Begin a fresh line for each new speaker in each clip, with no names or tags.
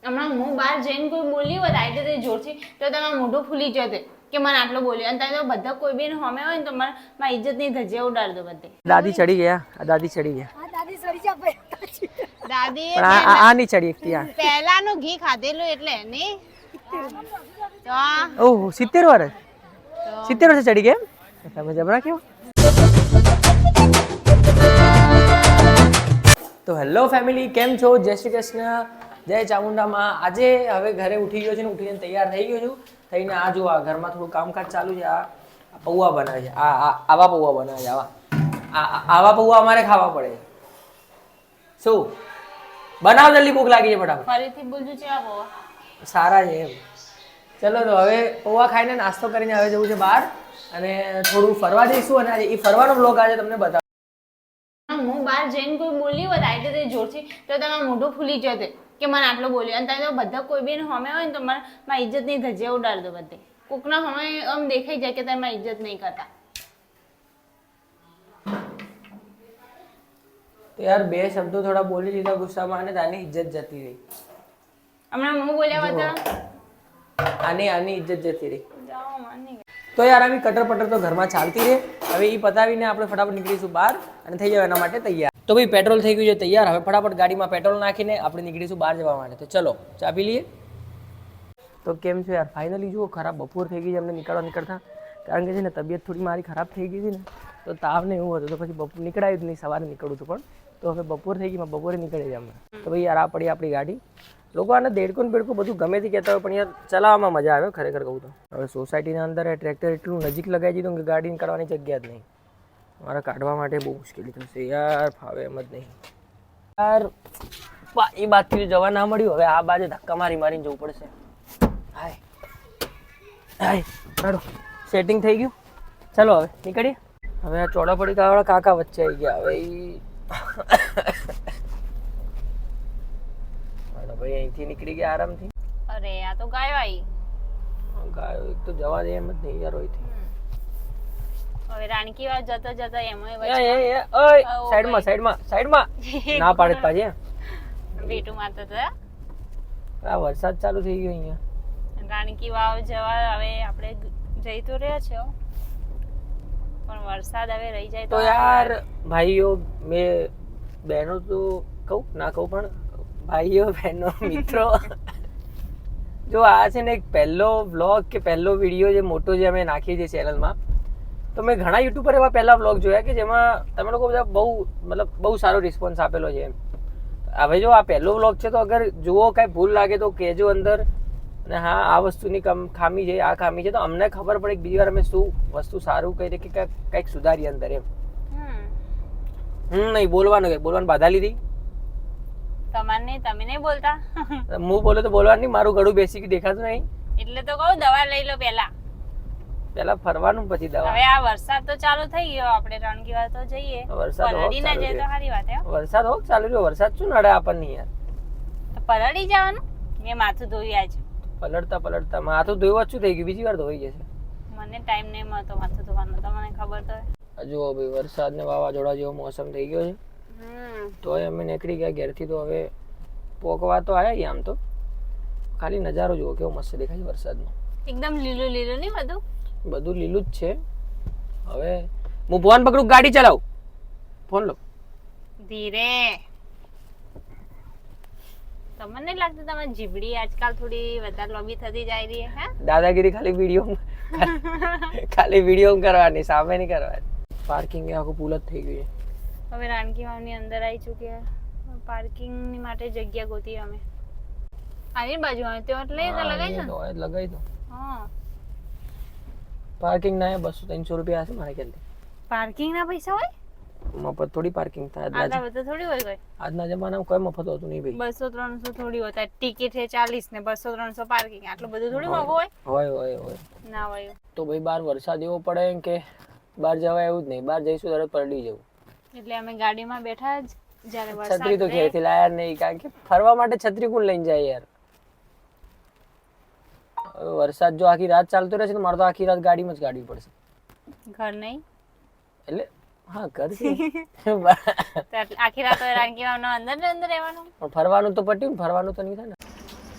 હમણાં હું બહાર જઈને કોઈ બોલી હોત આવી રીતે જોરથી તો તમારું મોઢું ફૂલી જતે કે મને આટલો બોલ્યો અને તમે તો બધા કોઈ બી હોમે હોય ને તો મારી ઇજ્જતની ધજિયા ઉડાડ દો બધે.
દાદી ચડી ગયા, દાદી ચડી ગયા.
દાદી સડી જા દાદી
પણ આ નહીં ચડી એકથી આ.
પહેલાનું ઘી ખાધેલું એટલે નહીં તો
ઓહ 70 વર્ષ 70 વર્ષે ચડી ગયા તમે જબરા કેવો. તો હેલો ફેમિલી, કેમ છો? જય શ્રી કૃષ્ણ, જય ચામુંડામાં. આજે હવે ઘરે ઉઠી ગયો છે ને ઉઠીને તૈયાર થઈ ગયો છું. થઈને આ જો આ ઘરમાં થોડું કામકાજ ચાલુ છે. આ પૌવા બનાવે છે, આવા પૌવા બનાવે છે. આવા પૌવા અમારે ખાવા પડે. શું બનાવ જલ્દી, ભૂખ લાગી છે ફટાફટ.
ફરીથી બોલજો છે આ પૌવા
સારા છે એમ. ચલો તો હવે પૌવા ખાઈને નાસ્તો કરીને હવે જવું છે બહાર અને થોડું ફરવા જઈશું. અને એ ફરવાનો બ્લોગ આજે તમને બતાવું.
હું બહાર જઈને કોઈ બોલી હોત આવી રીતે જોરથી તો તમારું મોઢું ફૂલી જતે કે મને આટલો બોલ્યો અને તમે તો બધા કોઈ બી હોમે હોય ને તો મારી ઇજ્જતની ધજિયા ઉડાડ દો બધે. કોકના હોમે આમ દેખાઈ જાય કે તમે મારી ઇજ્જત નહીં કરતા.
તો યાર બે શબ્દો થોડા બોલી લીધા ગુસ્સામાં અને તાની ઇજ્જત જતી રહી.
હમણાં હું બોલ્યા બધા
આની ઇજ્જત જતી રહી.
જાઓ માની
તો યાર આવી કટર પટર તો ઘરમાં ચાલતી રહે. હવે એ પતાવીને આપણે ફટાફટ નીકળીશું બહાર અને થઈ જાય એના માટે તૈયાર. તો ભાઈ પેટ્રોલ થઈ ગયું છે તૈયાર. હવે ફટાફટ ગાડીમાં પેટ્રોલ નાખીને આપણે નીકળીશું બહાર જવા માટે. તો ચલો ચા પી લઈએ. તો કેમ છો યાર? ફાઇનલી જુઓ, ખરાબ બપોર થઈ ગઈ છે અમને નીકળતા. કારણ કે છે ને તબિયત થોડી મારી ખરાબ થઈ ગઈ હતી ને, તો તાવ ને એવું હતું તો પછી બપોર નીકળાયું જ નહીં. સવારે નીકળું હતું પણ તો હવે બપોર થઈ ગઈ, બપોરે નીકળે છે અમે. તો ભાઈ યાર આ પડી આપણી ગાડી. લોકો આને દેડકો ને બેડકો બધું ગમે તે કહેતા હોય પણ યાર ચલાવવામાં મજા આવે ખરેખર કહું તો. હવે સોસાયટીના અંદર ટ્રેક્ટર એટલું નજીક લગાવી દીધું કે ગાડી નીકળવાની જગ્યા જ નહીં. મારા કાઢવા માટે બહુ મુશ્કેલી થશે યાર, ફાવે એમ જ નહીં યાર. એ બાજુથી જવા ના મળ્યું, હવે આ બાજુ ધક્કા મારીને જવું પડશે. હાય હાય ચાલો, સેટિંગ થઈ ગયું. ચલો હવે નીકળીએ. હવે આ ચોડાપડી વાળા કાકા વચ્ચે આવી ગયા. હવે ભાઈ અહીંથી નીકળી ગયા આરામથી.
અરે આ તો ગાયો આવી.
ગાયો એક તો જવા દે એમ જ નહીં યાર. અહીંથી
હવે રાણકી વાવ જતા જતા એમાં
સાઈડમાં ના પાડે પાછી.
બેટું મારતો હતો.
આ વરસાદ ચાલુ થઈ ગયો અહીંયા.
રાણકી વાવ જવા હવે આપણે જઈ તો રહ્યા છે પણ વરસાદ હવે રહી જાય
તો યાર ભાઈઓ, મેં બહેનો તો કહું ના કહું પણ ભાઈઓ બહેનો મિત્રો, જો આ છે ને એક પહેલો વ્લોગ કે પહેલો વિડીયો જે મોટો જે અમે નાખીએ છીએ ચેનલમાં, તો મેં ઘણા યુટ્યુબર એવા પહેલા વ્લોગ જોયા કે જેમાં તમે લોકો બધા બહુ સારો રિસ્પોન્સ આપેલો છે એમ. હવે જો આ પહેલો વ્લોગ છે તો અગર જુઓ કાંઈ ભૂલ લાગે તો કહેજો અંદર. અને હા, આ વસ્તુની ખામી છે, આ ખામી છે, તો અમને ખબર પડે કે બીજી વાર અમે શું વસ્તુ સારું કહી કે કંઈક સુધારી અંદર એમ. નહીં બોલવાનું બાધા લીધી.
તમારે તમે નહીં બોલતા.
હું બોલે તો બોલવાનું નહીં, મારું ગળું બેસી દેખાતું નહીં
એટલે તો કહું દવા લઈ લો
પેલા ફરવાનું પછી દવા.
હવે આ વરસાદ તો ચાલુ થઈ ગયો, આપણે રણકી વાવ તો જઈએ. પલળી ના જાય તો સારી વાત હે.
વરસાદ હોક ચાલુ રહ્યો. વરસાદ શું નડે આપણને યાર?
તો પલળી જવાનું. મેં માથું ધોઈ આજ.
પલળતા માથું ધોવા શું થઈ ગયું? બીજી વાર ધોઈ જશે.
મને ટાઈમ નહીં મળતો માથું ધોવાનો, તમને ખબર તો
જુઓ ભાઈ, વરસાદ ને વાવાઝોડા જેવો મોસમ થઈ ગયો છે. તોય અમે નીકળી ગયા ઘેરથી. તો હવે પોકવા તો આવ્યા આમ તો. ખાલી નજારો જુઓ કેવો મસ્ત દેખાય વરસાદનો.
એકદમ લીલું લીલું નહીં
બધું લીલું જ છે. હવે હું ફોન પકડું, ગાડી ચલાવું. ફોન લો
ધીરે. તમને નહીં લાગતું તમારી જીબડી આજકાલ થોડી વધારે લોબી થતી જાય રહી હે?
દાદાગીરી ખાલી વિડીયો કરવાની, સામે નહીં કરવાની. પાર્કિંગ આખું પુલ જ થઈ ગયું છે.
હવે રાણકી વાવની અંદર આવી ચૂક્યા. પાર્કિંગ માટે જગ્યા ગોતી અમે. આની બાજુ આવે તો
લગાઈ દો.
હા,
પાર્કિંગ ના 200-300 રૂપિયા હશે મારે ખ્યાલથી.
પાર્કિંગ ના પૈસા હોય?
મફત થોડી પાર્કિંગ થાય.
આટલા બધા થોડી હોય કોઈ.
આજના જમાનામાં કોઈ મફત હોતું નહીં ભાઈ.
200-300 થોડી હોતા. ટિકિટ છે 40 ને 200-300 પાર્કિંગ. આટલું બધું થોડી મોંઘું
હોય.
ના હોય.
તો ભાઈ બહાર વરસાદ એવો પડે કે બહાર જવાય એવું જ નહીં. બહાર જઈશું ત્યારે પલળી જવું.
એટલે અમે ગાડીમાં બેઠા જ. જ્યારે વરસાદ
છત્રી તો ઘેરથી લાયા નહીં, કારણ કે ફરવા માટે છત્રી કોણ લઈને જાય યાર? વરસાદ જો આખી રાત ચાલતો રહેશે તો મારે તો આખી રાત ગાડીમાં જ કાઢવી પડશે.
ઘર નહીં
એટલે હા ઘર છે.
આખી રાત રાણકી વાવનો અંદર રહેવાનું.
ફરવાનું તો પટ્યું ને, ફરવાનું તો નહીં થાય ને.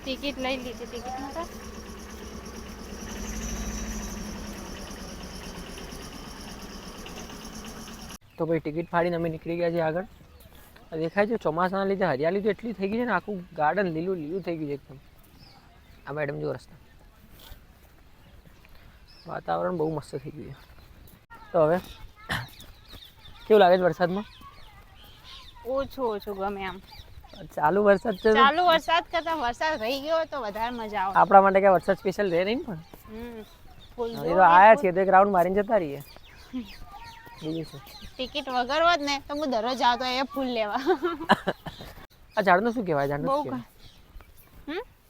ટિકિટ લઈ લીધી, ટિકિટ નતા
તો ભાઈ ટિકિટ ફાડીને અમે નીકળી ગયા છીએ આગળ. દેખાય છે ચોમાસાના લીધે હરિયાળી તો એટલી થઈ ગઈ છે ને, આખું ગાર્ડન લીલું લીલું થઈ ગયું છે એકદમ. આ મેડમ જો રસ્તા, વાતાવરણ બહુ મસ્ત થઈ ગયું છે. તો હવે કેવું લાગે છે વરસાદમાં?
ઓછું ઓછું ગમે આમ.
ચાલુ વરસાદ છે,
ચાલુ વરસાદ કરતા વરસાદ રહી ગયો તો વધારે મજા આવે.
આપણા માટે ક્યાં વરસાદ સ્પેશિયલ રહે નહીં પણ
ફૂલ
એ તો આયા છીએ તો એક રાઉન્ડ મારીને જતા રહીએ. બીજું શું,
ટિકિટ વગર હોત ને તો હું દરરોજ આવતો એ ફૂલ લેવા.
આ ઝાડનું શું કહેવાય? ઝાડનું શું
બહુ
કહેવાય?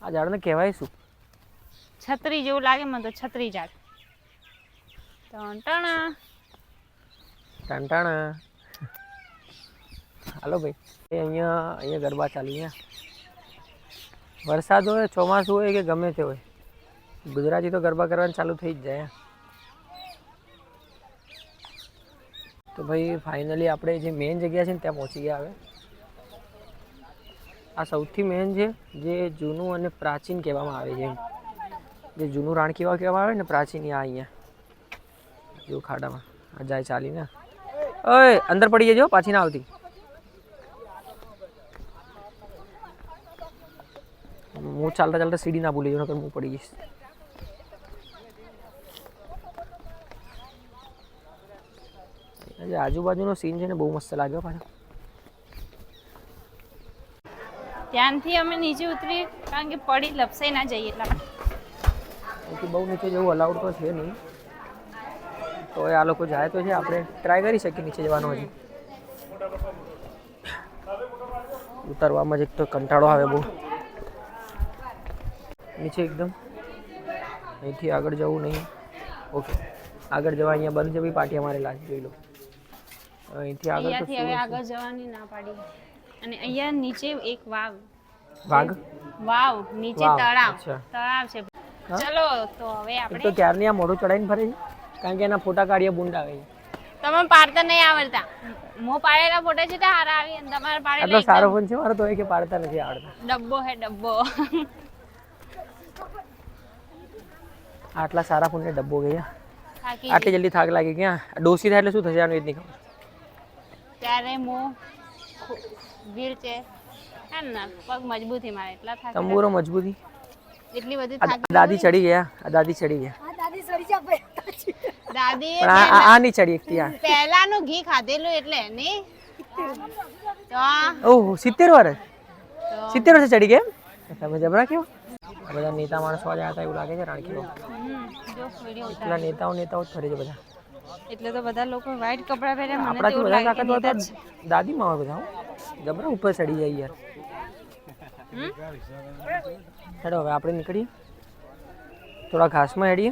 આ ઝાડને કહેવાય શું?
છત્રી જેવું લાગે મને તો, છત્રી ઝાડ. ટણટણા
ટાંટાણા. હાલો ભાઈ, એ અહીંયા ગરબા ચાલી ગયા. વરસાદ હોય, ચોમાસું હોય કે ગમે તે હોય, ગુજરાતી તો ગરબા કરવાનું ચાલુ થઈ જ જાય. તો ભાઈ ફાઇનલી આપણે જે મેઇન જગ્યા છે ને ત્યાં પહોંચી ગયા. હવે આ સૌથી મેઇન છે, જે જૂનું અને પ્રાચીન કહેવામાં આવે છે. જે જૂનું રાણકીવાવ કહેવામાં આવે ને પ્રાચીન, આ અહીંયા જો ખાડામાં આ જાય ચાલીને. ઓય અંદર પડી જજો, પાછી ના આવતી. હું ચાલતા ચાલતા સીડી ના ભૂલી જાઉં, હું પડી જઈશ. આજુબાજુનો સીન છે ને બહુ મસ્ત લાગ્યો પાછો.
ત્યાંથી અમે નીચે ઉતરીએ કારણ કે પડી લપસાઈ ના જઈએ એટલા માટે.
બહુ નીચે જવું અલાઉડ તો છે નહીં, તો આ લોકો જાય તો છે, આપણે ટ્રાય કરી શકીએ નીચે જવાનો. હજી ઉતરવામાં જ એક તો કંટાળો આવે બહુ. નીચે એકદમ અહીંથી આગળ જવું નહીં. ઓકે, આગળ જવા અહીંયા બંધ છે ભાઈ, પાટિયા મારેલા છે, જોઈ લો. અહીંથી આગળ તો
અહીંયાથી હવે આગળ જવાની ના પાડી. અને અહીંયા નીચે એક વાવ,
વાઘ
વાવ નીચે
વાવ,
તળાવ,
અચ્છા.
તળાવ છે. ચલો તો હવે
એક
આપણે
તો ક્યારની આ મોઢું ચડાવીને ફરે છે, કારણ કે એના ફોટા કાઢીએ બુંડ આવે છે.
તમે પાડતા નહીં આવડતા. મો પાડેલા ફોટા છે હારા આવી અને તમારે
આટલો
પાડેલા
સારો ફોન છે મારો, તો એ કે પાડતા નથી આવડતા.
ડબ્બો હે ડબ્બો.
આટલા સારા ફોનને ડબ્બો ગયા.
થાકી
આટલી જલ્દી થાક લાગી ક્યાં? ડોસી થાય એટલે શું થશે આનું એ જ નહીં ખબર.
ત્યારે મો વીર છે હે ને, પગ મજબૂતી મારે એટલા થાકી.
તંબુરો મજબૂતી.
એટલી બધી
આ
થાકી.
દાદી ચડી ગયા, આ દાદી ચડી ગયા.
દાદી
પણ આ નહીં ચડી એકતી. આ
પહેલાનું ઘી ખાધેલું એટલે નહીં તો
ઓહ 70 વર્ષ, 70 વર્ષે ચડી ગયા. તમે જબરા કેવો. આ બધા નેતા માણસો આજે હતા એવું લાગે છે રાણકીવાવ.
જો વિડિયો
એટલા નેતાઓ જ ફરે છે બધા.
એટલે તો બધા લોકો વ્હાઈટ કપડા પહેરે. મને તો
આપણાથી
એવું
બધા
લાગે કે
તાકાતવાર
નેતા જ.
તો દાદીમાં હોય બધા. જબરા ઉપર ચડી જાય યાર. હેડો હવે આપણે નીકળીએ, થોડા ઘાસમાં હેડીએ.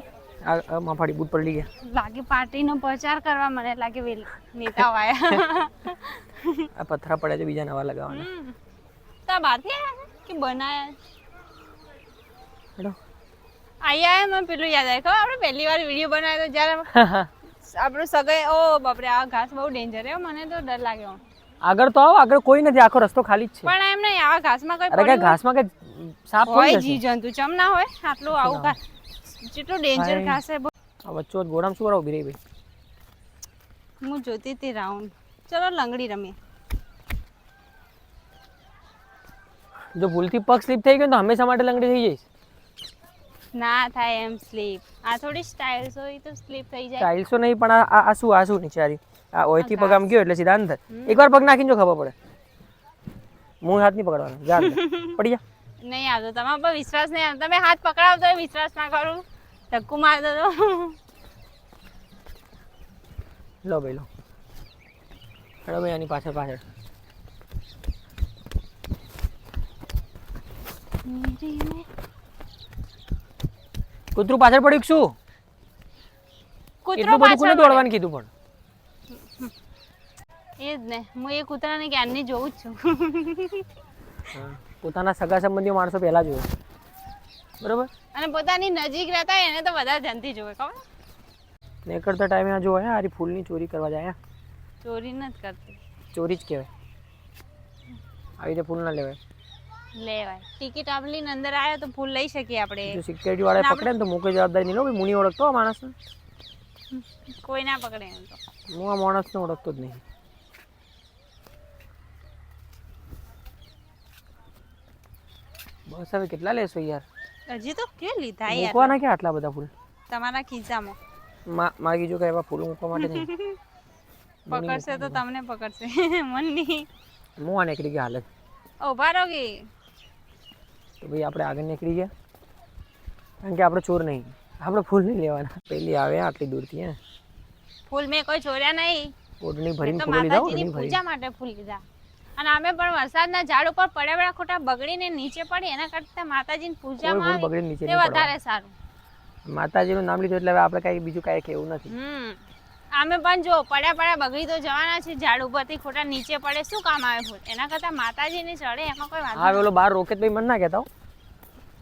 આ માફાડી બૂટ પડી ગયા.
લાગે પાર્ટીનો પ્રચાર કરવા મને લાગે નેતાઓ આયા.
આ પથરા પડ્યા છે બીજા નવા લગાવવાના.
તો આ બહારથી આયા કે બનાયા?
હેડો
આયા મને પેલું યાદ આવે, ખબર આપણે પહેલી વાર વિડીયો બનાવ્યો તો જ્યારે આપણું સગાઈ. ઓ બાપરે, આ ઘાસ બહુ ડેન્જર છે, મને તો ડર લાગ્યો.
આગળ તો આવો, આગળ કોઈ નથી, આખો રસ્તો ખાલી જ છે.
પણ એમ નહીં, આવા ઘાસમાં કોઈ
અરે કઈ ઘાસમાં કઈ સાપ
હોય
થોડી
જીવ જંતુ ચમ ના હોય આટલું આવું ઘાસ. જેટલું ડેન્જર ઘાસ છે.
આ વચ્ચો ગોડામ શું કરો ઉભી રહી ભાઈ.
હું જોતી હતી રાઉન્ડ. ચલો લંગડી રમીએ.
જો ભૂલથી પગ સ્લીપ થઈ ગયો તો હંમેશા માટે લંગડી થઈ જઈશ.
ના થાય એમ સ્લીપ. આ થોડી સ્ટાઇલ્સ હોય તો સ્લીપ થઈ જાય.
ટાઇલ્સો નહીં પણ આ શું નીચે આરી આ ઓયથી પગ આમ ગયો એટલે સીધા અંદર. એકવાર પગ નાખીને જો ખબર પડે. મું હાથ નહીં પકડવાનો, જા અંદર. પડી જા.
નહીં આવતો તમારા પર વિશ્વાસ નહીં આવતો. તમે હાથ પકડાવતો હોય વિશ્વાસ ના કરું, ધક્કું મારતો તો.
લો ભાઈ લો. હેડો ભાઈ આની પાછળ પાછળ. કૂતરું પાછળ પડ્યું કે શું?
કૂતરો
એટલું બધું કોને
પાછળ
દોડવાનું કીધું પણ?
એ જ ને, હું એ કૂતરાને ક્યારની જોઉં જ છું.
પોતાના સગા સંબંધીઓ માણસો પહેલા જોવે, બરોબર.
અને પોતાની નજીક રહેતા હોય એને તો વધારે ધ્યાનથી જોવે, ખબર?
નીકળતા ટાઈમે આ જોવે આ ફૂલની ચોરી કરવા જાય.
ચોરી નથી કરતી.
ચોરી જ કહેવાય. આવી રીતે ફૂલ ના લેવાય.
લેવાય ટિકિટ આપલી ને અંદર આવ્યો તો ફૂલ લઈ શકીએ આપણે
જો સિક્યુરિટી વાળા પકડે ને તો મુકે જવાબદારી નહીં લો ભાઈ. મુની ઓળખતો આ માણસને?
કોઈ ના પકડે એમ તો
હું આ માણસને ઓળખતો જ નહીં. બસ હવે કેટલા લેશો યાર?
હજી તો કે લીધા યાર
મૂકવાના ક્યાં આટલા બધા ફૂલ?
તમારા ખિસ્સામાં
માગી જો કે એવા ફૂલ મૂકવા માટે નહીં.
પકડશે તો તમને પકડશે મન નહીં
હું આ નીકળી ગયા હાલત.
ઉભા રહો કે
તો ભાઈ આપણે આગળ નીકળી ગયા કારણ કે આપણે ચોર નહીં, આપણે ફૂલ નહીં લેવાના. પહેલી આવે આટલી દૂરથી હે
ફૂલ મેં કોઈ ચોર્યા નહીં
ઓઢણી ભરીને
તો
ફૂલો લીધા.
માતાજીની
ઓઢણી ભરી
પૂજા માટે ફૂલ લીધા અને અમે પણ વરસાદના ઝાડ ઉપર પડ્યા ખોટા બગડીને નીચે પડી એના કરતા માતાજીની
કોઈ
પૂજામાં
ફૂલ
આવે
બગડીને નીચે
તે
નહીં પડવા.
વધારે સારું.
માતાજીનું નામ લીધું એટલે હવે આપણે કાંઈ બીજું કાંઈ કહેવું નથી.
અમે પણ જો પડ્યા બગડી તો જવાના છે ઝાડ ઉપરથી ખોટા નીચે પડે શું કામ આવે ફૂલ એના કરતા માતાજીની ચડે એમાં કોઈ વાત
હા પેલો બાર રોકેત ભાઈ મને ના કહેતા હો.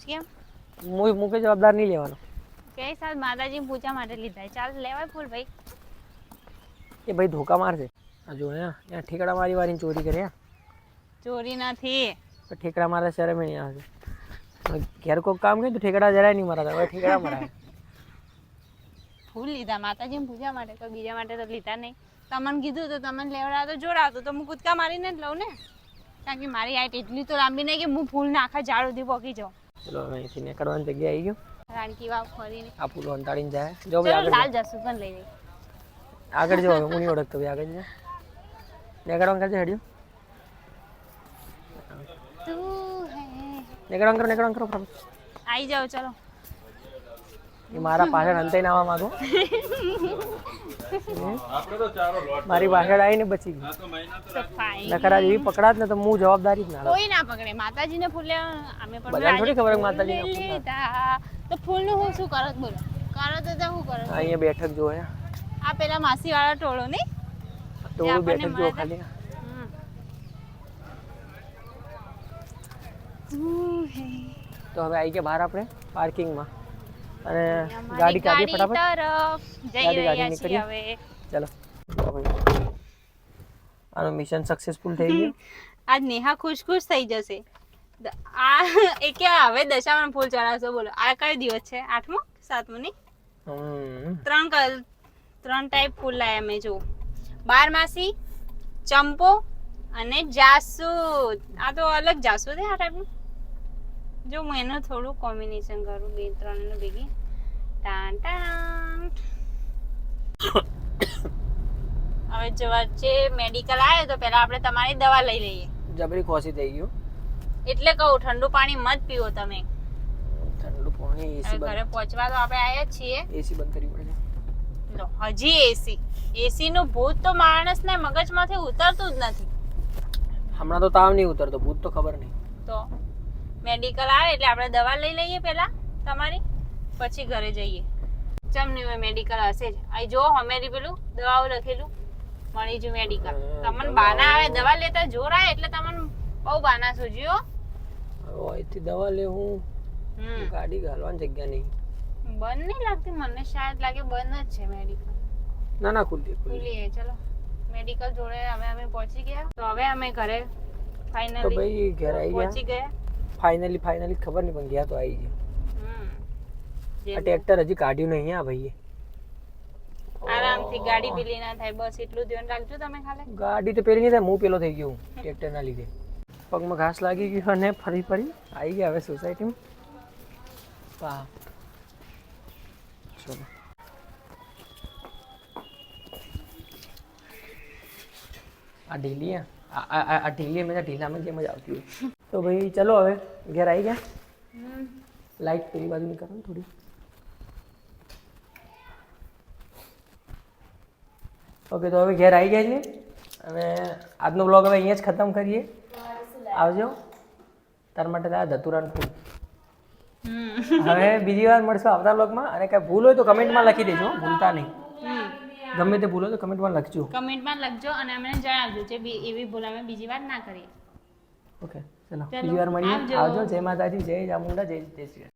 કેમ
મુકે જવાબદાર નહીં લેવાનો.
કે સાથ માતાજીની પૂજા માટે લીધા ચાલ લેવાય ફૂલ ભાઈ.
એ ભાઈ ધોકા મારશે. આ જો હે ત્યાં ઠેકડા મારી વારીને ચોરી કરે હે.
ચોરી નથી
તો ઠેકડા મારે શરમ નહીં આવે. ઘેર કોઈ કામ કરે તો ઠેકડા જરાય નહીં મારતા, હવે ઠેકડા મરાય.
ફૂલ લીધા માતાજીની પૂજા માટે તો બીજા માટે તો લીધા નહીં. તમને કીધું તો તમને લેવડાવ તો જોડાવતો તો હું કૂદકા મારીને જ લઉં ને કારણ કે મારી હાઈટ એટલી તો લાંબી નહીં કે હું ફૂલ ને આખા ઝાડ સુધી પહોંચી જાઉં.
ચલો હવે અહીંથી નીકળવાની જગ્યા આવી ગયો.
રાણકી વાવ ફરીને
આ ફૂલો અંતાડીને જાય. જો ભાઈ
ચલો
આગળ
લાલ જસુ પણ લઈ લઈ
આગળ જો હવે હું નહીં ઓળખતો ભાઈ આગળ જા. નીકળવાનું કરજે હડ્યું. નીકળવાનું કરો ફટાફટ.
આવી જાઓ ચલો
એ મારા પાછળ અંતે ના આવવા માંગો. મારી પાછળ આવીને બચી ગઈ.
તો ફાઈન
નકરા જેવી પકડાત ને તો હું જવાબદારી જ ના લઉં.
કોઈ ના પકડે માતાજીને ફૂલ લેવા અમે પણ
બધાને થોડી ખબર હોય માતાજીને ફૂલ
લીધા તો ફૂલનું હું શું કરત બોલો કરો તો શું કરો
અહીંયા બેઠક જો હે
આ પેલા માસી વાળા ટોળો નહીં
તો બેઠક જો ખાલી. તો હવે આવી ગયા બહાર આપણે પાર્કિંગમાં અને ગાડી કાઢીએ ફટાફટ.
જઈ રહ્યા છીએ
નીકળીએ.
હવે
ચલો આનો મિશન સક્સેસફુલ થઈ ગયું.
આજ નેહા ખુશ થઈ જશે આ એ કે હવે દશામાં ફૂલ ચડાવશો બોલો આ કયો દિવસ છે 8મો 7મો ની ત્રણ ટાઈપ ફૂલ લાયા મેં જો બારમાસી ચંપો અને જાસૂદ આ તો અલગ જાસૂદ હે આ ટાઈપનું જો હું એનું થોડું કોમ્બિનેશન કરું બે ત્રણ નું ભેગી ટાન ટાન હવે જો વચ્ચે મેડિકલ આવે તો પહેલા આપણે તમારી દવા લઈ લઈએ
જબરી ખોસી થઈ ગયું
એટલે કહું ઠંડુ પાણી મત પીવો તમે
ઠંડુ પાણી એસી
ઘરે પહોંચવા તો આપણે આવ્યા જ છીએ
એસી બંધ કરવી પડશે.
લો હજી એસી નું ભૂત તો માણસને મગજમાંથી ઉતરતું જ નથી
હમણાં તો તાવ નહીં ઉતરતો, ભૂત તો ખબર નહીં.
તો મેડિકલ આવે એટલે આપણે દવા લઈ લઈએ પહેલા તમારી પછી ઘરે જઈએ ચમ નહીં હોય મેડિકલ હશે જ અહીં જો હમેરી પેલું દવાઓ લખેલું મળી જો મેડિકલ તમને બાના આવે દવા લેતા જોર આવે એટલે તમને બહુ બાના સૂજ્યો
હવે અહીંથી દવા લેવું ગાડી ઘાલવાની જગ્યા નહીં.
બંધ નહીં લાગતી મને શાયદ લાગે બંધ જ છે મેડિકલ
ના ના ખુલ્લી
ખુલ્લી ચલો મેડિકલ જોડે અમે પહોંચી ગયા તો હવે અમે ઘરે
તો
ફાઇનલી
ભાઈ ઘરે આવી
પહોંચી
ગયા.
ગયા
ફાઇનલી ખબર નહીં પણ ગયા તો આવી ગયા. આ ટ્રેક્ટર હજી કાઢ્યું નહીં આ ભાઈએ.
આરામથી ગાડી પેલી ના થાય બસ એટલું ધ્યાન રાખજો તમે ખાલી
ગાડી તો પેલી નહીં થાય, હું પેલો થઈ ગયો ટ્રેક્ટર ના લીધે. પગમાં ઘાસ લાગી ગયું અને ફરી આવી ગયા હવે સોસાયટીમાં. વાહ ચલો આ ઢીલી આ ઢીલી મેં ઢીલામાં જે મજા આવતી હોય. તો ભાઈ ચલો હવે ઘેર આવી ગયા. લાઈટ પેલી બાજુ ની કરો ને થોડી. ઓકે તો હવે ઘેર આવી ગયા છીએ. હવે આજનો બ્લોગ હવે અહીંયા જ ખતમ કરીએ. આવજો. તાર માટે આ ધતુરાનું ફૂલ. હવે બીજી વાર મળશું આવતા બ્લોગમાં. અને કાંઈ ભૂલ હોય તો કમેન્ટમાં લખી દેજો, ભૂલતા નહીં. ગમે તે ભૂલ હોય તો કમેન્ટમાં લખજો.
કમેન્ટમાં લખજો અને અમને જણાવજો જે એવી ભૂલ અમે બીજી વાર ના કરીએ.
ઓકે ચલો બીજી વાર મળીએ. આવજો. જય માતાજી, જય ચામુંડા, જય શ્રી કૃષ્ણ.